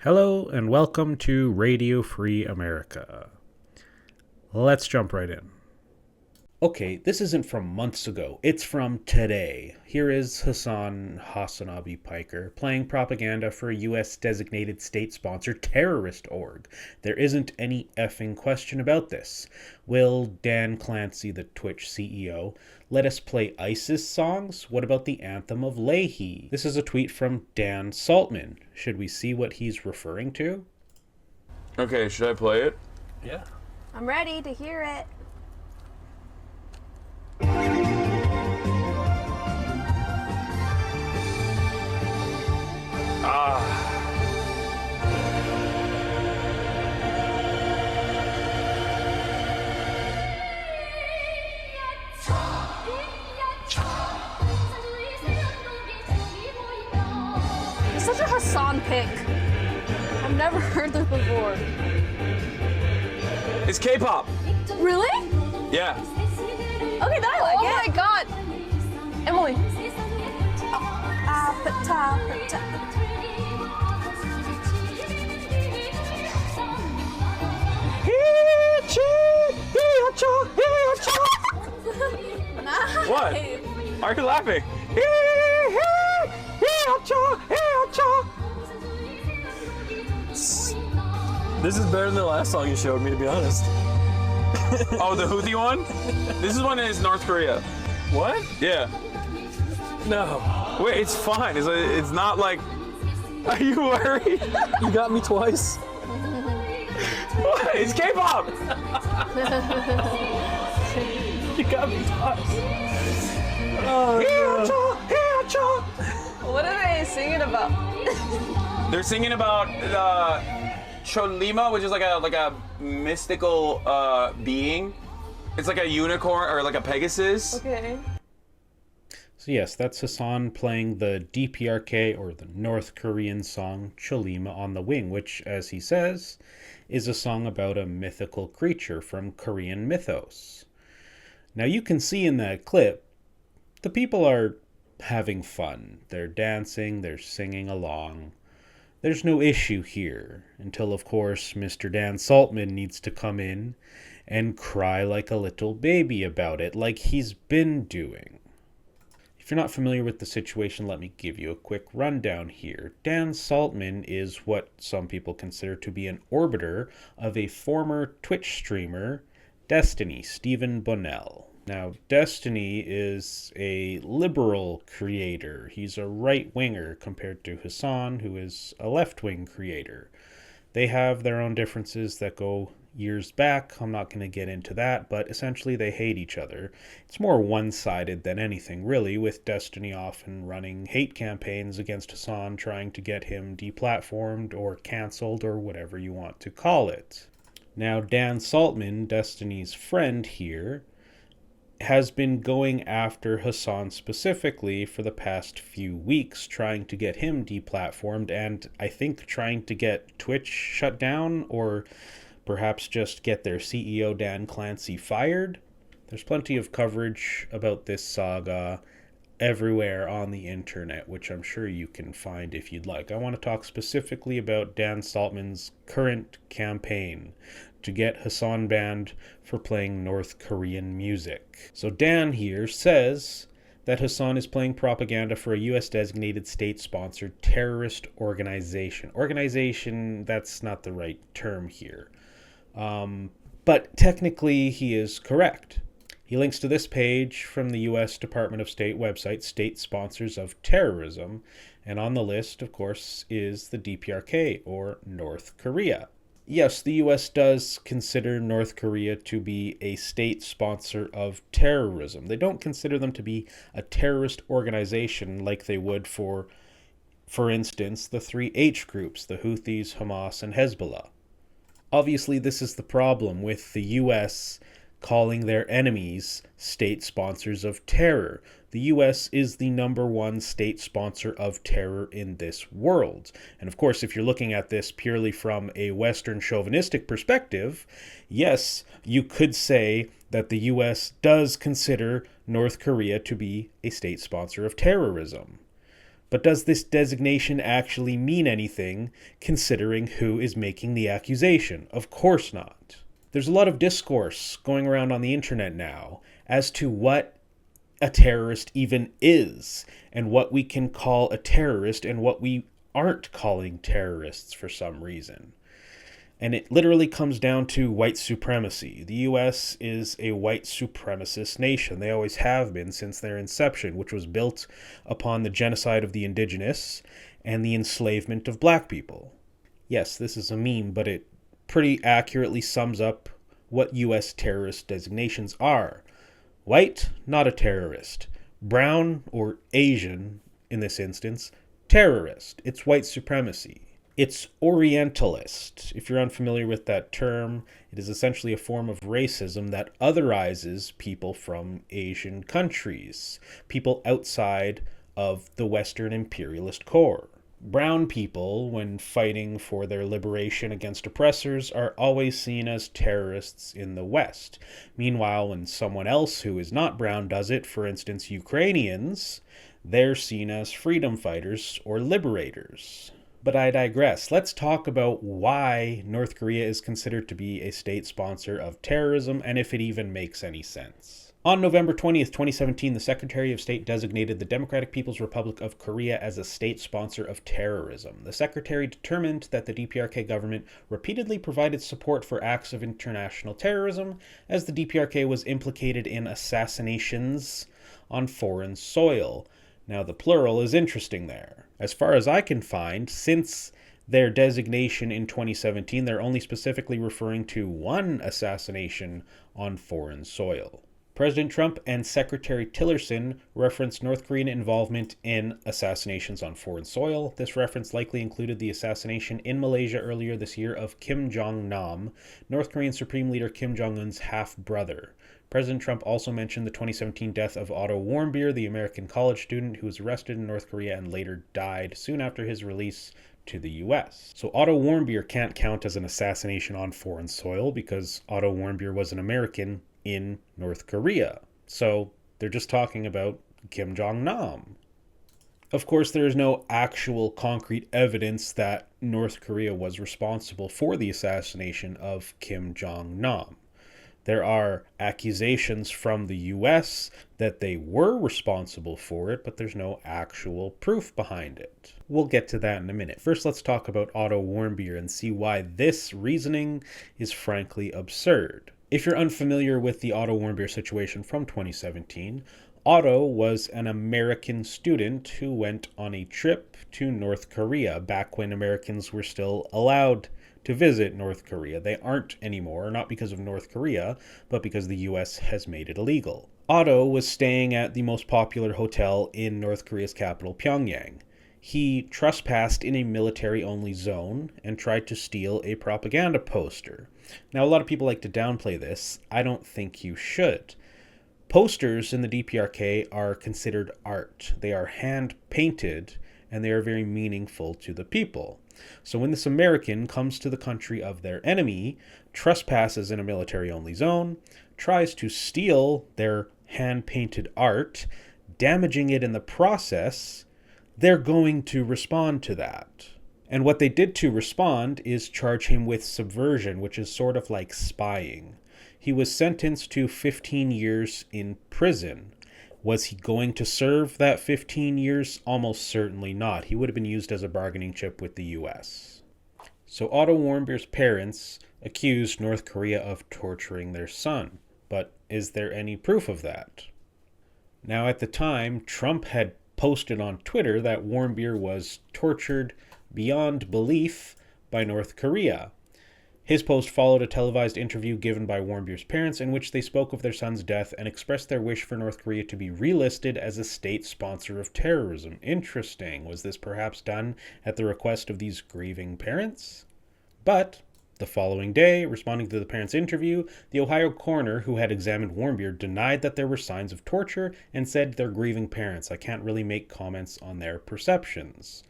Hello and welcome to Radio Free America. Let's jump right in. Okay, this isn't from months ago, it's from today. Here is Hasanabi Piker playing propaganda for a US designated state-sponsored terrorist org. There isn't any effing question about this. Will Dan Clancy, the Twitch CEO, let us play ISIS songs? What about the anthem of Leahy? This is a tweet from Dan Saltman. Should we see what he's referring to? Okay, should I play it? Yeah. I'm ready to hear it. It's such a Hasan pick. I've never heard this before. It's K-pop. Really? Yeah. Okay, then I like it. Oh my god! Emily. Nice. What? Why are you laughing? This is better than the last song you showed me, to be honest. Oh, the Houthi one? This is one that is North Korea. What? Yeah. No. Wait, it's fine. It's not like... Are you worried? You got me twice. What? It's K-pop! You got me twice. Oh, no. What are they singing about? They're singing about Cholima, which is like a mystical being. It's like a unicorn or like a Pegasus. Okay. So yes, that's Hasan playing the DPRK, or the North Korean song Cholima on the Wing, which, as he says, is a song about a mythical creature from Korean mythos. Now you can see in that clip, the people are having fun. They're dancing, they're singing along. There's no issue here, until of course Mr. Dan Saltman needs to come in and cry like a little baby about it, like he's been doing. If you're not familiar with the situation, let me give you a quick rundown here. Dan Saltman is what some people consider to be an orbiter of a former Twitch streamer, Destiny, Stephen Bonnell. Now, Destiny is a liberal creator. He's a right-winger compared to Hasan, who is a left-wing creator. They have their own differences that go years back. I'm not going to get into that, but essentially they hate each other. It's more one-sided than anything, really, with Destiny often running hate campaigns against Hasan, trying to get him deplatformed or cancelled or whatever you want to call it. Now, Dan Saltman, Destiny's friend here, has been going after Hasan specifically for the past few weeks, trying to get him deplatformed, and I think trying to get Twitch shut down, or perhaps just get their CEO Dan Clancy fired. There's plenty of coverage about this saga everywhere on the internet, which I'm sure you can find if you'd like. I want to talk specifically about Dan Saltman's current campaign to get Hasan banned for playing North Korean music. So Dan here says that Hasan is playing propaganda for a US designated state-sponsored terrorist organization. Organization, that's not the right term here. But technically he is correct. He links to this page from the U.S. Department of State website, State Sponsors of Terrorism, and on the list, of course, is the DPRK, or North Korea. Yes, the U.S. does consider North Korea to be a state sponsor of terrorism. They don't consider them to be a terrorist organization like they would for instance, the three H groups, the Houthis, Hamas, and Hezbollah. Obviously, this is the problem with the U.S. calling their enemies state sponsors of terror. The U.S. is the number one state sponsor of terror in this world. And of course, if you're looking at this purely from a Western chauvinistic perspective, yes, you could say that the U.S. does consider North Korea to be a state sponsor of terrorism. But does this designation actually mean anything, considering who is making the accusation? Of course not. There's a lot of discourse going around on the internet now as to what a terrorist even is, and what we can call a terrorist and what we aren't calling terrorists for some reason. And it literally comes down to white supremacy. The US is a white supremacist nation. They always have been since their inception, which was built upon the genocide of the indigenous and the enslavement of black people. Yes, this is a meme, but it pretty accurately sums up what US terrorist designations are. White, not a terrorist. Brown, or Asian in this instance, terrorist. It's white supremacy. It's Orientalist. If you're unfamiliar with that term, it is essentially a form of racism that otherizes people from Asian countries, people outside of the Western imperialist core. Brown people, when fighting for their liberation against oppressors, are always seen as terrorists in the West. Meanwhile, when someone else who is not brown does it, for instance, Ukrainians, they're seen as freedom fighters or liberators. But I digress. Let's talk about why North Korea is considered to be a state sponsor of terrorism and if it even makes any sense. On November 20th, 2017, the Secretary of State designated the Democratic People's Republic of Korea as a state sponsor of terrorism. The Secretary determined that the DPRK government repeatedly provided support for acts of international terrorism, as the DPRK was implicated in assassinations on foreign soil. Now, the plural is interesting there. As far as I can find, since their designation in 2017, they're only specifically referring to one assassination on foreign soil. President Trump and Secretary Tillerson referenced North Korean involvement in assassinations on foreign soil. This reference likely included the assassination in Malaysia earlier this year of Kim Jong-nam, North Korean Supreme Leader Kim Jong-un's half-brother. President Trump also mentioned the 2017 death of Otto Warmbier, the American college student who was arrested in North Korea and later died soon after his release to the US. So Otto Warmbier can't count as an assassination on foreign soil because Otto Warmbier was an American in North Korea. So they're just talking about Kim Jong-nam. Of course, there is no actual concrete evidence that North Korea was responsible for the assassination of Kim Jong-nam. There are accusations from the US that they were responsible for it, but there's no actual proof behind it. We'll get to that in a minute. First, let's talk about Otto Warmbier and see why this reasoning is frankly absurd. If you're unfamiliar with the Otto Warmbier situation from 2017, Otto was an American student who went on a trip to North Korea back when Americans were still allowed to visit North Korea. They aren't anymore, not because of North Korea, but because the US has made it illegal. Otto was staying at the most popular hotel in North Korea's capital, Pyongyang. He trespassed in a military-only zone and tried to steal a propaganda poster. Now, a lot of people like to downplay this. I don't think you should. Posters in the DPRK are considered art. They are hand-painted, and they are very meaningful to the people. So when this American comes to the country of their enemy, trespasses in a military-only zone, tries to steal their hand-painted art, damaging it in the process, they're going to respond to that. And what they did to respond is charge him with subversion, which is sort of like spying. He was sentenced to 15 years in prison. Was he going to serve that 15 years? Almost certainly not. He would have been used as a bargaining chip with the US. So Otto Warmbier's parents accused North Korea of torturing their son. But is there any proof of that? Now, at the time, Trump had posted on Twitter that Warmbier was tortured beyond belief by North Korea. His post followed a televised interview given by Warmbier's parents in which they spoke of their son's death and expressed their wish for North Korea to be relisted as a state sponsor of terrorism. Interesting. Was this perhaps done at the request of these grieving parents? But the following day, responding to the parents' interview, the Ohio coroner who had examined Warmbier denied that there were signs of torture and said they're grieving parents. I can't really make comments on their perceptions.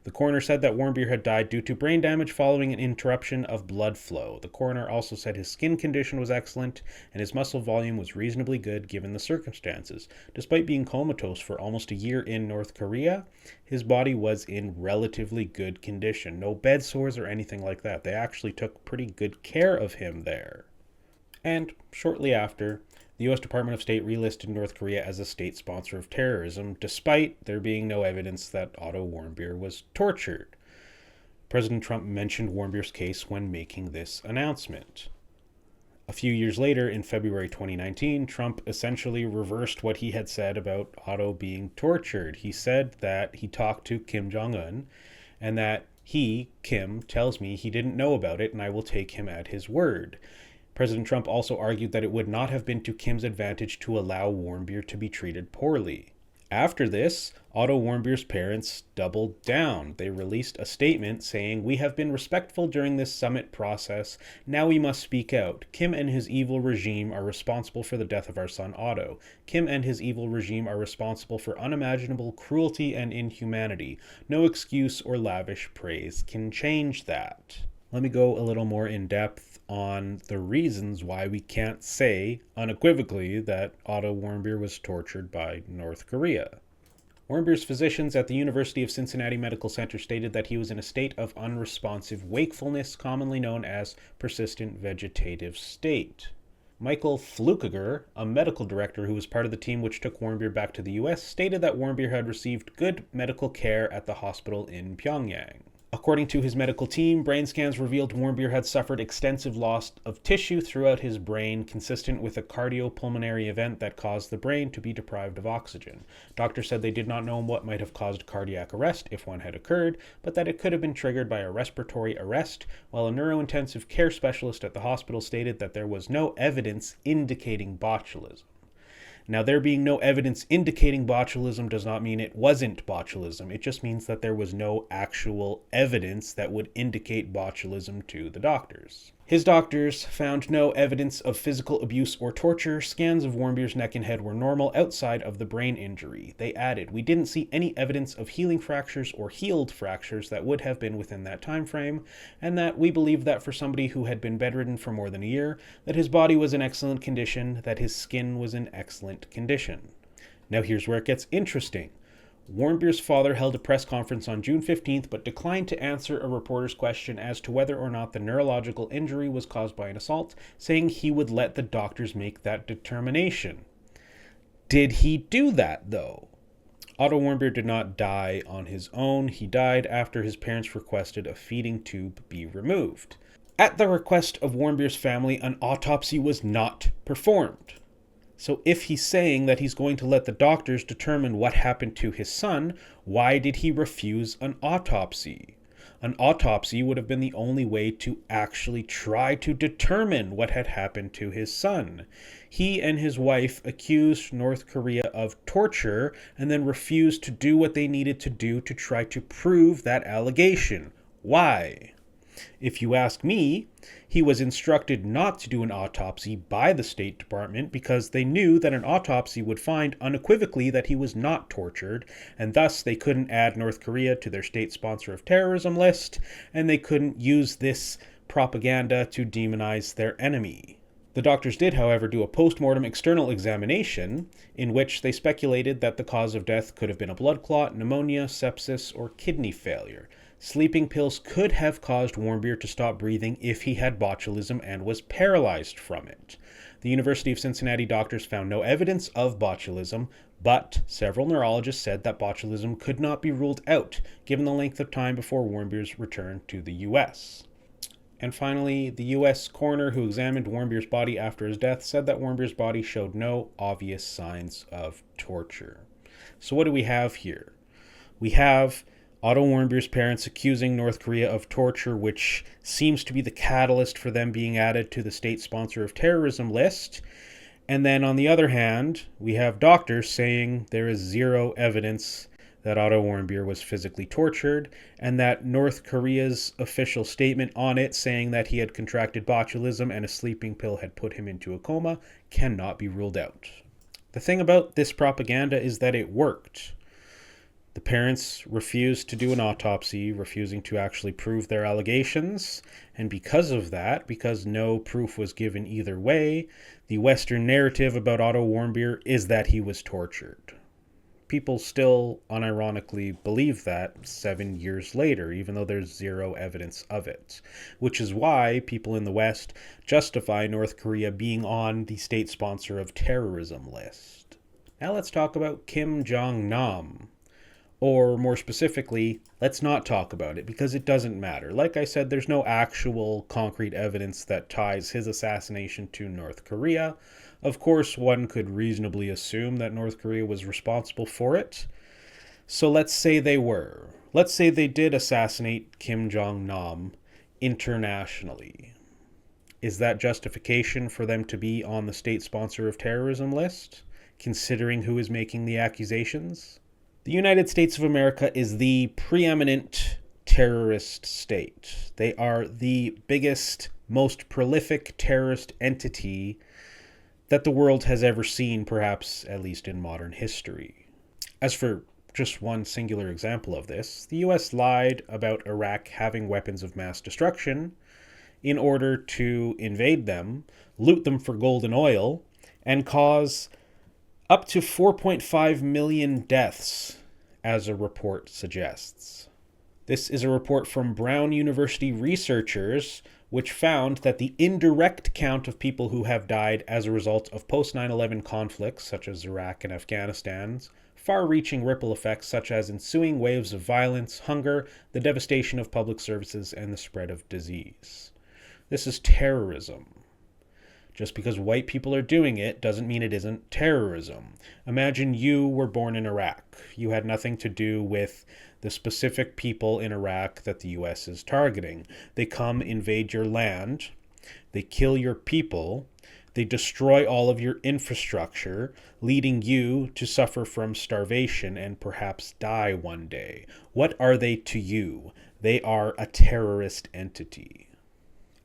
The coroner said that Warmbier had died due to brain damage following an interruption of blood flow. The coroner also said his skin condition was excellent and his muscle volume was reasonably good given the circumstances. Despite being comatose for almost a year in North Korea, his body was in relatively good condition. No bed sores or anything like that. They actually took pretty good care of him there. And shortly after, the U.S. Department of State relisted North Korea as a state sponsor of terrorism, despite there being no evidence that Otto Warmbier was tortured. President Trump mentioned Warmbier's case when making this announcement. A few years later, in February 2019, Trump essentially reversed what he had said about Otto being tortured. He said that he talked to Kim Jong-un and that he, Kim, tells me he didn't know about it and I will take him at his word. President Trump also argued that it would not have been to Kim's advantage to allow Warmbier to be treated poorly. After this, Otto Warmbier's parents doubled down. They released a statement saying, "We have been respectful during this summit process. Now we must speak out. Kim and his evil regime are responsible for the death of our son Otto. Kim and his evil regime are responsible for unimaginable cruelty and inhumanity. No excuse or lavish praise can change that." Let me go a little more in depth on the reasons why we can't say unequivocally that Otto Warmbier was tortured by North Korea. Warmbier's physicians at the University of Cincinnati Medical Center stated that he was in a state of unresponsive wakefulness, commonly known as persistent vegetative state. Michael Flukiger, a medical director who was part of the team which took Warmbier back to the U.S., stated that Warmbier had received good medical care at the hospital in Pyongyang. According to his medical team, brain scans revealed Warmbier had suffered extensive loss of tissue throughout his brain, consistent with a cardiopulmonary event that caused the brain to be deprived of oxygen. Doctors said they did not know what might have caused cardiac arrest if one had occurred, but that it could have been triggered by a respiratory arrest, while a neurointensive care specialist at the hospital stated that there was no evidence indicating botulism. Now, there being no evidence indicating botulism does not mean it wasn't botulism. It just means that there was no actual evidence that would indicate botulism to the doctors. His doctors found no evidence of physical abuse or torture. Scans of Warmbier's neck and head were normal outside of the brain injury. They added, "We didn't see any evidence of healing fractures or healed fractures that would have been within that time frame, and that we believe that for somebody who had been bedridden for more than a year, that his body was in excellent condition, that his skin was in excellent condition." Now here's where it gets interesting. Warmbier's father held a press conference on June 15th, but declined to answer a reporter's question as to whether or not the neurological injury was caused by an assault, saying he would let the doctors make that determination. Did he do that, though? Otto Warmbier did not die on his own. He died after his parents requested a feeding tube be removed. At the request of Warmbier's family, an autopsy was not performed. So if he's saying that he's going to let the doctors determine what happened to his son, why did he refuse an autopsy? An autopsy would have been the only way to actually try to determine what had happened to his son. He and his wife accused North Korea of torture and then refused to do what they needed to do to try to prove that allegation. Why? If you ask me, he was instructed not to do an autopsy by the State Department because they knew that an autopsy would find unequivocally that he was not tortured, and thus they couldn't add North Korea to their state sponsor of terrorism list, and they couldn't use this propaganda to demonize their enemy. The doctors did, however, do a post-mortem external examination in which they speculated that the cause of death could have been a blood clot, pneumonia, sepsis, or kidney failure. Sleeping pills could have caused Warmbier to stop breathing if he had botulism and was paralyzed from it. The University of Cincinnati doctors found no evidence of botulism, but several neurologists said that botulism could not be ruled out, given the length of time before Warmbier's return to the U.S. And finally, the U.S. coroner who examined Warmbier's body after his death said that Warmbier's body showed no obvious signs of torture. So what do we have here? We have Otto Warmbier's parents accusing North Korea of torture, which seems to be the catalyst for them being added to the state sponsor of terrorism list. And then on the other hand, we have doctors saying there is zero evidence that Otto Warmbier was physically tortured, and that North Korea's official statement on it saying that he had contracted botulism and a sleeping pill had put him into a coma cannot be ruled out. The thing about this propaganda is that it worked. The The parents refused to do an autopsy, refusing to actually prove their allegations. And because of that, because no proof was given either way, the Western narrative about Otto Warmbier is that he was tortured. People still unironically believe that 7 years later, even though there's zero evidence of it. Which is why people in the West justify North Korea being on the state sponsor of terrorism list. Now let's talk about Kim Jong-nam. Or more specifically, let's not talk about it because it doesn't matter. Like I said, there's no actual concrete evidence that ties his assassination to North Korea. Of course, one could reasonably assume that North Korea was responsible for it. So let's say they were. Let's say they did assassinate Kim Jong-nam internationally. Is that justification for them to be on the state sponsor of terrorism list, considering who is making the accusations? The United States of America is the preeminent terrorist state. They are the biggest, most prolific terrorist entity that the world has ever seen, perhaps at least in modern history. As for just one singular example of this, the US lied about Iraq having weapons of mass destruction in order to invade them, loot them for gold and oil, and cause up to 4.5 million deaths, as a report suggests. This is a report from Brown University researchers, which found that the indirect count of people who have died as a result of post-9/11 conflicts, such as Iraq and Afghanistan's, far-reaching ripple effects such as ensuing waves of violence, hunger, the devastation of public services, and the spread of disease. This is terrorism. Just because white people are doing it doesn't mean it isn't terrorism. Imagine you were born in Iraq. You had nothing to do with the specific people in Iraq that the US is targeting. They come invade your land, they kill your people, they destroy all of your infrastructure, leading you to suffer from starvation and perhaps die one day. What are they to you? They are a terrorist entity.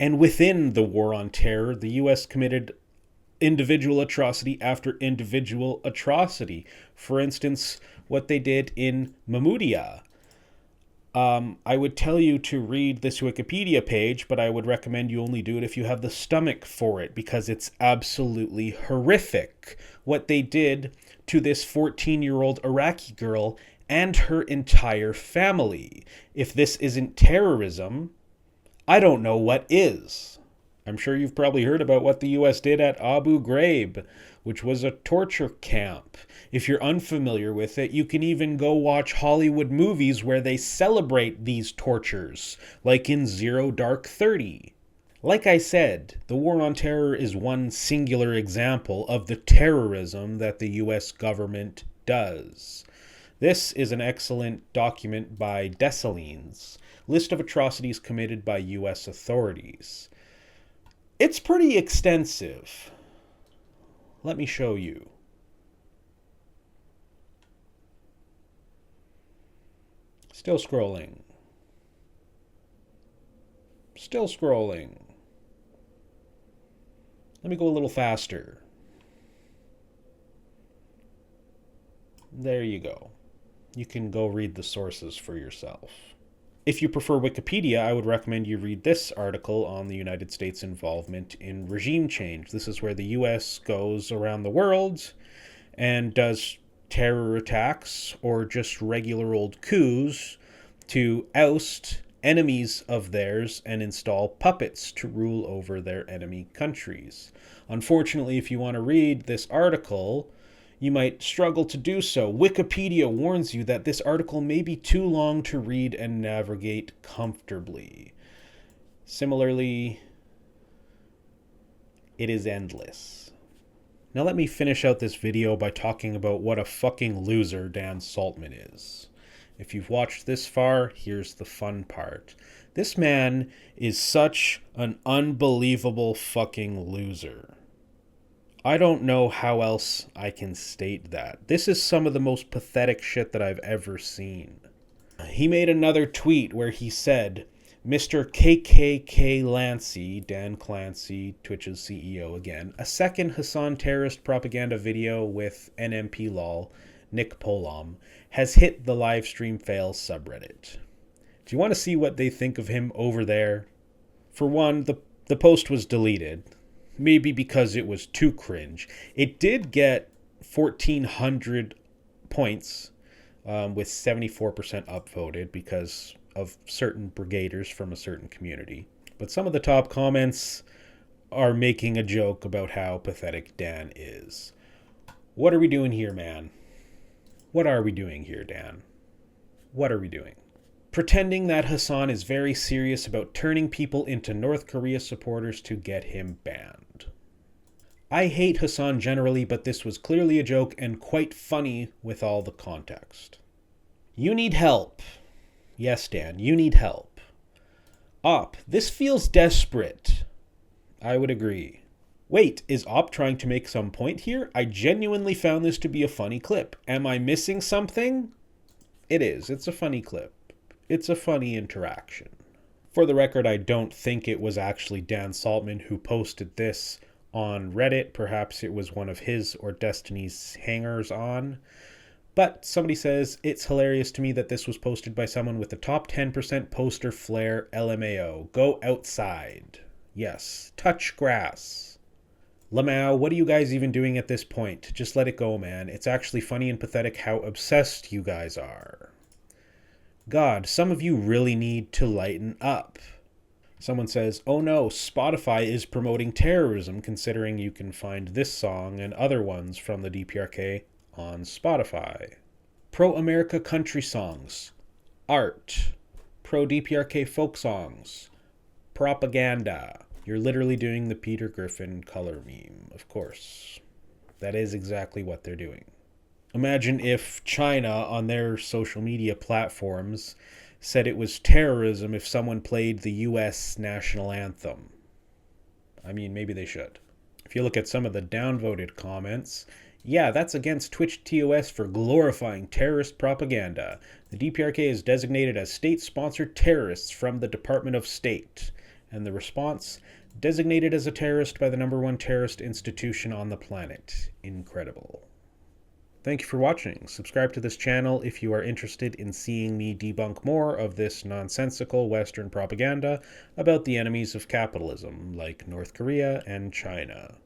And within the war on terror, the US committed individual atrocity after individual atrocity. For instance, what they did in Mahmudia. I would tell you to read this Wikipedia page, but I would recommend you only do it if you have the stomach for it, because it's absolutely horrific what they did to this 14-year-old Iraqi girl and her entire family. If this isn't terrorism, I don't know what is. I'm sure you've probably heard about what the US did at Abu Ghraib, which was a torture camp. If you're unfamiliar with it, you can even go watch Hollywood movies where they celebrate these tortures, like in Zero Dark 30. Like I said, the war on terror is one singular example of the terrorism that the US government does. This is an excellent document by Dessalines, List of Atrocities Committed by US Authorities. It's pretty extensive. Let me show you. Still scrolling. Still scrolling. Let me go a little faster. There you go. You can go read the sources for yourself. If you prefer Wikipedia, I would recommend you read this article on the United States' involvement in regime change. This is where the US goes around the world and does terror attacks or just regular old coups to oust enemies of theirs and install puppets to rule over their enemy countries. Unfortunately, if you want to read this article, you might struggle to do so. Wikipedia warns you that this article may be too long to read and navigate comfortably. Similarly, it is endless. Now let me finish out this video by talking about what a fucking loser Dan Saltman is. If you've watched this far, here's the fun part. This man is such an unbelievable fucking loser. I don't know how else I can state that. This is some of the most pathetic shit that I've ever seen. He made another tweet where he said, Mr. KKK Lancy, Dan Clancy, Twitch's CEO again, a second Hasan terrorist propaganda video with NMP lol, Nick Polom, has hit the livestream fails subreddit. Do you want to see what they think of him over there? For one, the post was deleted, maybe because it was too cringe. It did get 1,400 points, with 74% upvoted because of certain brigaders from a certain community. But some of the top comments are making a joke about how pathetic Dan is. What are we doing here, man? What are we doing here, Dan? What are we doing? Pretending that Hasan is very serious about turning people into North Korea supporters to get him banned. I hate Hasan generally, but this was clearly a joke and quite funny with all the context. You need help. Yes, Dan, you need help. Op, this feels desperate. I would agree. Wait, is Op trying to make some point here? I genuinely found this to be a funny clip. Am I missing something? It is. It's a funny clip. It's a funny interaction. For the record, I don't think it was actually Dan Saltman who posted this on Reddit. Perhaps it was one of his or Destiny's hangers-on. But somebody says, it's hilarious to me that this was posted by someone with the top 10% poster flair LMAO. Go outside. Yes. Touch grass. Lamau, what are you guys even doing at this point? Just let it go, man. It's actually funny and pathetic how obsessed you guys are. God, some of you really need to lighten up. Someone says, oh no, Spotify is promoting terrorism considering you can find this song and other ones from the DPRK on Spotify. Pro-America country songs. Art. Pro-DPRK folk songs. Propaganda. You're literally doing the Peter Griffin color meme, of course. That is exactly what they're doing. Imagine if China, on their social media platforms, said it was terrorism if someone played the US national anthem. I mean, maybe they should. If you look at some of the downvoted comments, yeah, that's against Twitch TOS for glorifying terrorist propaganda. The DPRK is designated as state-sponsored terrorists from the Department of State. And the response, designated as a terrorist by the #1 terrorist institution on the planet. Incredible. Thank you for watching. Subscribe to this channel if you are interested in seeing me debunk more of this nonsensical Western propaganda about the enemies of capitalism, like North Korea and China.